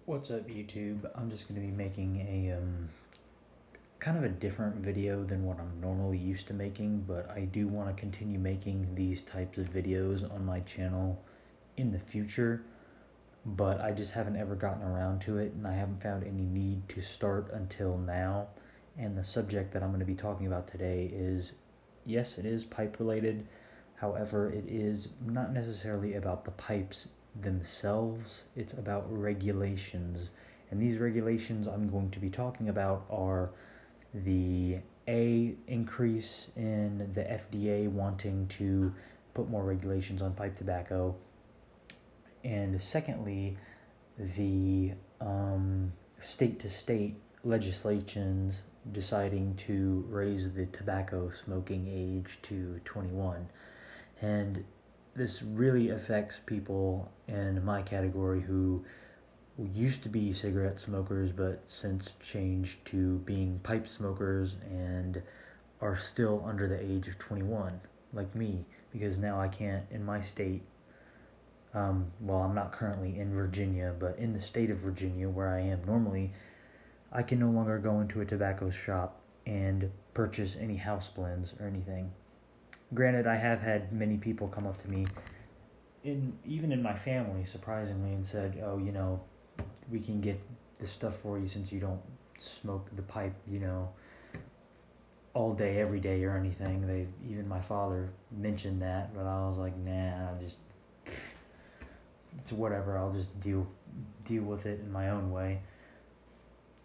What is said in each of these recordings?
What's up, YouTube? I'm just going to be making a kind of a different video than what I'm normally used to making, but I do want to continue making these types of videos on my channel in the future, but I just haven't ever gotten around to it, and I haven't found any need to start until now. And the subject that I'm going to be talking about today is, yes, it is pipe related. However, it is not necessarily about the pipes themselves, it's about regulations. And these regulations I'm going to be talking about are the increase in the FDA wanting to put more regulations on pipe tobacco, and secondly, the state to state legislations deciding to raise the tobacco smoking age to 21. And this really affects people in my category who used to be cigarette smokers but since changed to being pipe smokers and are still under the age of 21, like me, because now I can't, in my state, well, I'm not currently in Virginia, but in the state of Virginia where I am normally, I can no longer go into a tobacco shop and purchase any house blends or anything. Granted, I have had many people come up to me, even in my family, surprisingly, and said, "Oh, we can get this stuff for you since you don't smoke the pipe, all day, every day, or anything." Even my father mentioned that, but I was like, "Nah, it's whatever. I'll just deal with it in my own way,"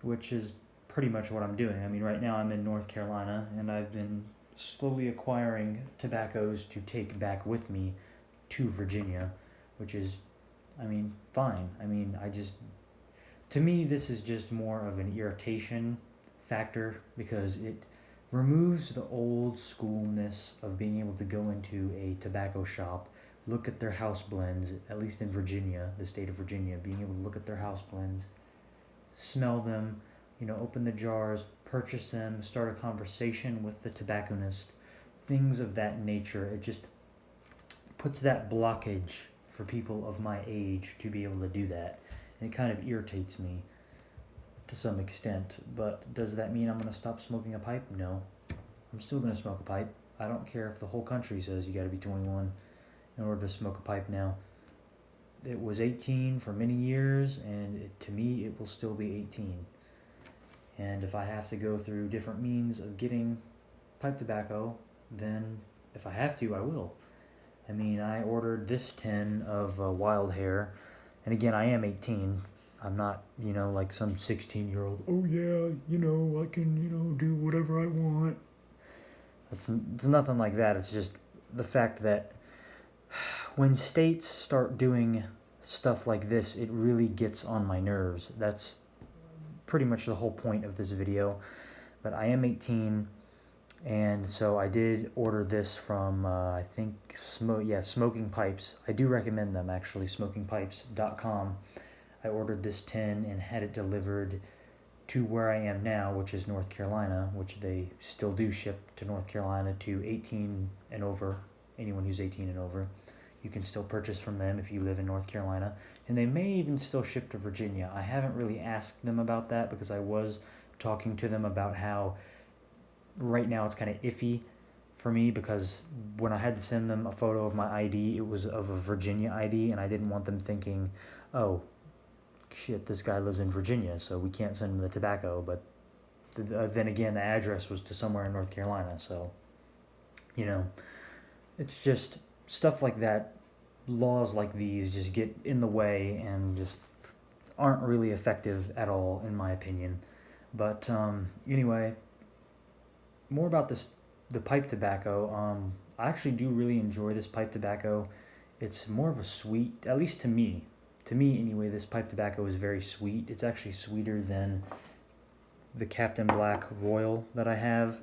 which is pretty much what I'm doing. I mean, right now I'm in North Carolina, and I've been slowly acquiring tobaccos to take back with me to Virginia, which is, I mean, fine. I mean, to me, this is just more of an irritation factor because it removes the old schoolness of being able to go into a tobacco shop, look at their house blends, at least in Virginia, the state of Virginia, being able to look at their house blends, smell them, open the jars, purchase them, start a conversation with the tobacconist, things of that nature. It just puts that blockage for people of my age to be able to do that. And it kind of irritates me to some extent. But does that mean I'm going to stop smoking a pipe? No. I'm still going to smoke a pipe. I don't care if the whole country says you got to be 21 in order to smoke a pipe now. It was 18 for many years, and to me, it will still be 18. And if I have to go through different means of getting pipe tobacco, then if I have to, I will. I mean, I ordered this tin of Wild Hair, and again, I am 18. I'm not, like some 16-year-old. Oh yeah, I can, do whatever I want. It's nothing like that. It's just the fact that when states start doing stuff like this, it really gets on my nerves. That's pretty much the whole point of this video. But I am 18, and so I did order this from I think Smoking Pipes. I do recommend them, actually, smokingpipes.com. I ordered this tin and had it delivered to where I am now, which is North Carolina, which they still do ship to North Carolina to 18 and over. Anyone who's 18 and over, you can still purchase from them if you live in North Carolina, and they may even still ship to Virginia. I haven't really asked them about that because I was talking to them about how right now it's kind of iffy for me, because when I had to send them a photo of my ID, it was of a Virginia ID, and I didn't want them thinking, "Oh, shit, this guy lives in Virginia, so we can't send him the tobacco." But then again, the address was to somewhere in North Carolina, so, you know, it's just stuff like that. Laws like these just get in the way and just aren't really effective at all, in my opinion. But anyway, more about the pipe tobacco. I actually do really enjoy this pipe tobacco. It's more of a sweet, at least to me. To me, anyway, this pipe tobacco is very sweet. It's actually sweeter than the Captain Black Royal that I have.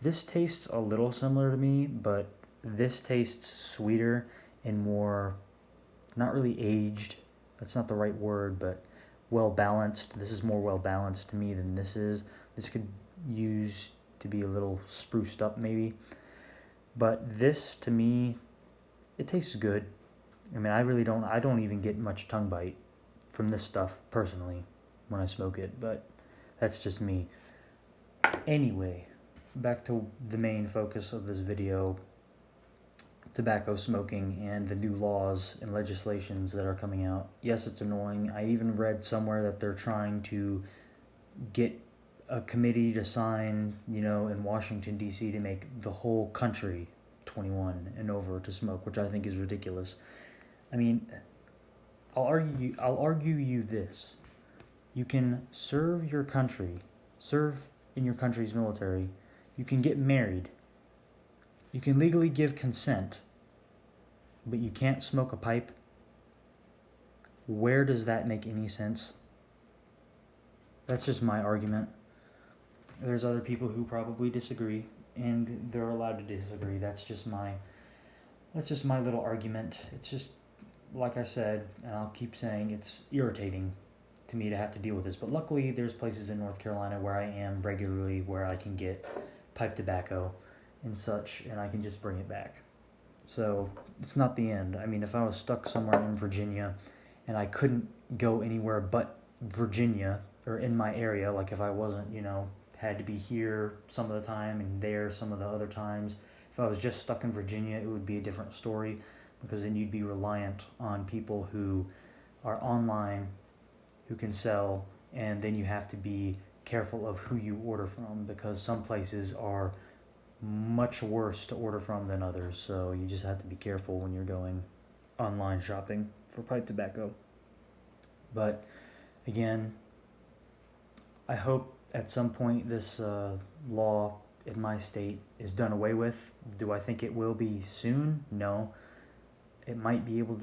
This tastes a little similar to me, but this tastes sweeter and more, not really aged. That's not the right word, but well balanced. This is more well balanced to me than this is. This could use to be a little spruced up maybe. But this, to me, it tastes good. I mean, I don't even get much tongue bite from this stuff personally when I smoke it, but that's just me. Anyway, back to the main focus of this video, tobacco smoking and the new laws and legislations that are coming out. Yes, it's annoying. I even read somewhere that they're trying to get a committee to sign, in Washington, D.C. to make the whole country 21 and over to smoke, which I think is ridiculous. I mean, I'll argue you this. You can serve your country, serve in your country's military. You can get married. You can legally give consent, but you can't smoke a pipe. Where does that make any sense? That's just my argument. There's other people who probably disagree, and they're allowed to disagree. That's just my little argument. It's just, like I said, and I'll keep saying, it's irritating to me to have to deal with this. But luckily, there's places in North Carolina where I am regularly where I can get pipe tobacco and such, and I can just bring it back. So it's not the end. I mean, if I was stuck somewhere in Virginia and I couldn't go anywhere but Virginia or in my area, like if I wasn't, had to be here some of the time and there some of the other times, if I was just stuck in Virginia, it would be a different story, because then you'd be reliant on people who are online, who can sell, and then you have to be careful of who you order from, because some places are much worse to order from than others. So you just have to be careful when you're going online shopping for pipe tobacco. But again, I hope at some point this law in my state is done away with. Do I think it will be soon? No. It might be able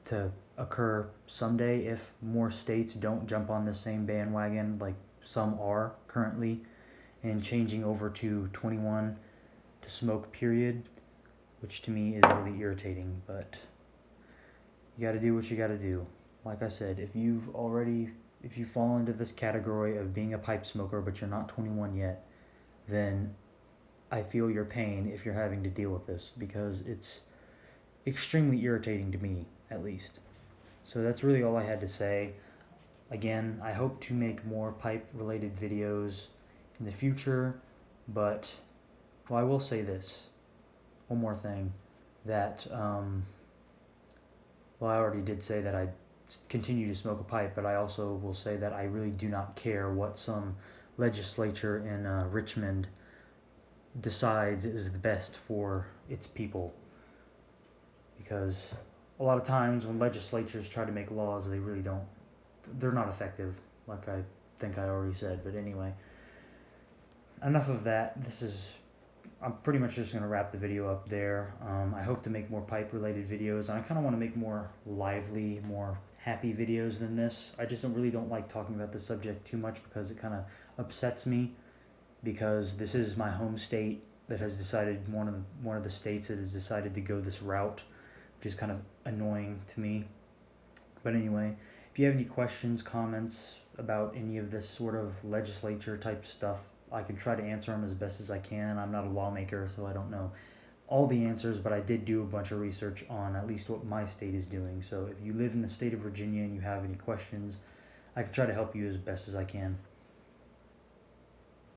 to occur someday if more states don't jump on the same bandwagon like some are currently, and changing over to 21 to smoke, period, which to me is really irritating. But you got to do what you got to do. Like I said, if you fall into this category of being a pipe smoker but you're not 21 yet, then I feel your pain if you're having to deal with this, because it's extremely irritating to me, at least. So that's really all I had to say. Again, I hope to make more pipe related videos in the future, but I will say this, one more thing, that I already did say that I continue to smoke a pipe, but I also will say that I really do not care what some legislature in Richmond decides is the best for its people, because a lot of times when legislatures try to make laws, they're not effective, like I think I already said. But anyway, enough of that. I'm pretty much just going to wrap the video up there. I hope to make more pipe related videos, and I kind of want to make more lively, more happy videos than this. I just don't like talking about the subject too much, because it kind of upsets me, because this is my home state that has decided, one of the states that has decided to go this route, which is kind of annoying to me. But anyway, if you have any questions, comments about any of this sort of legislature type stuff, I can try to answer them as best as I can. I'm not a lawmaker, so I don't know all the answers, but I did do a bunch of research on at least what my state is doing. So if you live in the state of Virginia and you have any questions, I can try to help you as best as I can.